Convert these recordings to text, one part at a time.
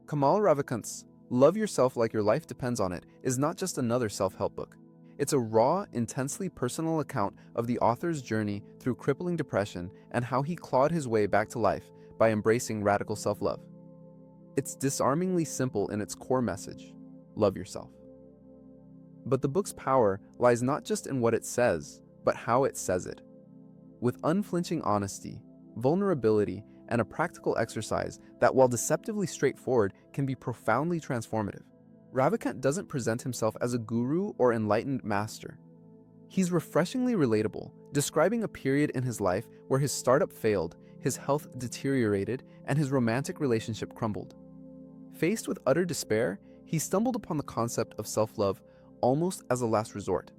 Kamal Ravikant's Love Yourself Like Your Life Depends on It is not just another self-help book. It's a raw, intensely personal account of the author's journey through crippling depression and how he clawed his way back to life by embracing radical self-love. It's disarmingly simple in its core message: love yourself. But the book's power lies not just in what it says, but how it says it. With unflinching honesty, vulnerability, and a practical exercise that, while deceptively straightforward, can be profoundly transformative. Ravikant doesn't present himself as a guru or enlightened master. He's refreshingly relatable, describing a period in his life where his startup failed, his health deteriorated, and his romantic relationship crumbled. Faced with utter despair, he stumbled upon the concept of self-love almost as a last resort.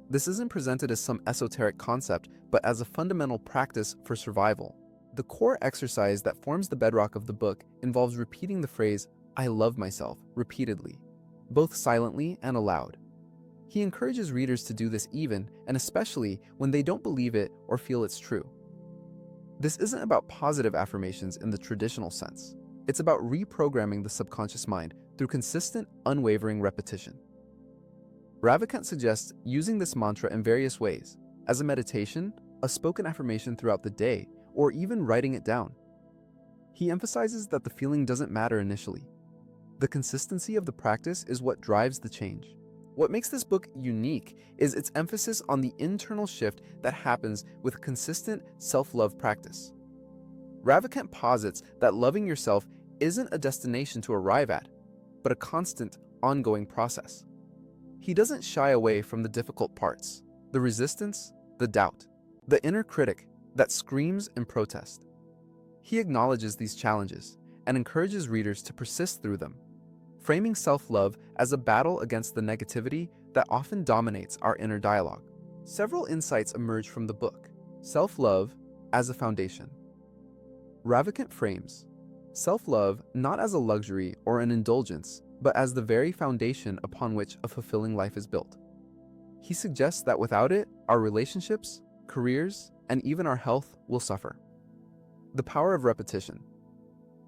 This isn't presented as some esoteric concept, but as a fundamental practice for survival. The core exercise that forms the bedrock of the book involves repeating the phrase, "I love myself," repeatedly, both silently and aloud. He encourages readers to do this even and especially when they don't believe it or feel it's true. This isn't about positive affirmations in the traditional sense. It's about reprogramming the subconscious mind through consistent, unwavering repetition. Ravikant suggests using this mantra in various ways, as a meditation, a spoken affirmation throughout the day, or even writing it down. He emphasizes that the feeling doesn't matter initially. The consistency of the practice is what drives the change. What makes this book unique is its emphasis on the internal shift that happens with consistent self-love practice. Ravikant posits that loving yourself isn't a destination to arrive at, but a constant, ongoing process. He doesn't shy away from the difficult parts, the resistance, the doubt, the inner critic that screams in protest. He acknowledges these challenges and encourages readers to persist through them, framing self-love as a battle against the negativity that often dominates our inner dialogue. Several insights emerge from the book. Self-love as a foundation. Ravikant frames self-love not as a luxury or an indulgence, but as the very foundation upon which a fulfilling life is built. He suggests that without it, our relationships, careers, and even our health will suffer. The power of repetition.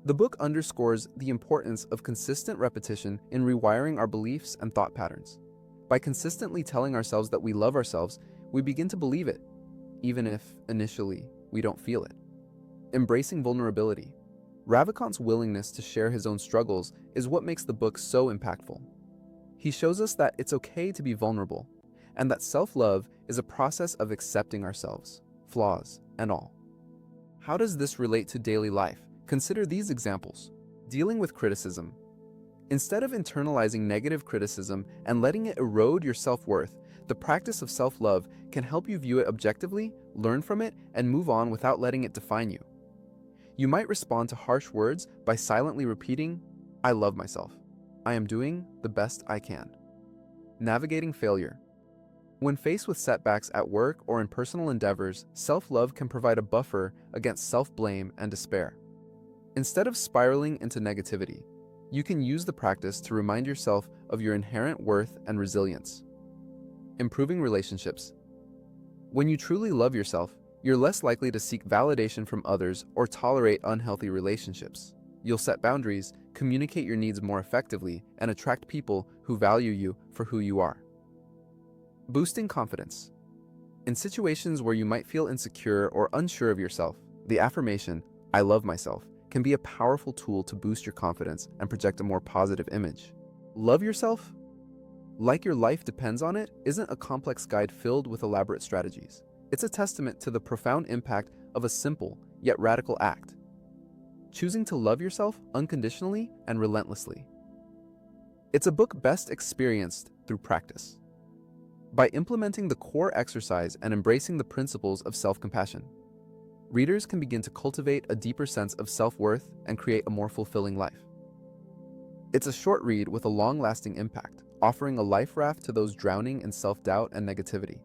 The book underscores the importance of consistent repetition in rewiring our beliefs and thought patterns. By consistently telling ourselves that we love ourselves, we begin to believe it, even if, initially, we don't feel it. Embracing vulnerability. Ravikant's willingness to share his own struggles is what makes the book so impactful. He shows us that it's okay to be vulnerable, and that self-love is a process of accepting ourselves, flaws and all. How does this relate to daily life? Consider these examples. Dealing with criticism. Instead of internalizing negative criticism and letting it erode your self-worth, the practice of self-love can help you view it objectively, learn from it, and move on without letting it define you. You might respond to harsh words by silently repeating, "I love myself. I am doing the best I can." Navigating failure. When faced with setbacks at work or in personal endeavors, self-love can provide a buffer against self-blame and despair. Instead of spiraling into negativity, you can use the practice to remind yourself of your inherent worth and resilience. Improving relationships. When you truly love yourself, you're less likely to seek validation from others or tolerate unhealthy relationships. You'll set boundaries, communicate your needs more effectively, and attract people who value you for who you are. Boosting confidence. In situations where you might feel insecure or unsure of yourself, the affirmation, "I love myself," can be a powerful tool to boost your confidence and project a more positive image. Love yourself, like your life depends on it, isn't a complex guide filled with elaborate strategies. It's a testament to the profound impact of a simple yet radical act: choosing to love yourself unconditionally and relentlessly. It's a book best experienced through practice. By implementing the core exercise and embracing the principles of self-compassion, readers can begin to cultivate a deeper sense of self-worth and create a more fulfilling life. It's a short read with a long-lasting impact, offering a life raft to those drowning in self-doubt and negativity.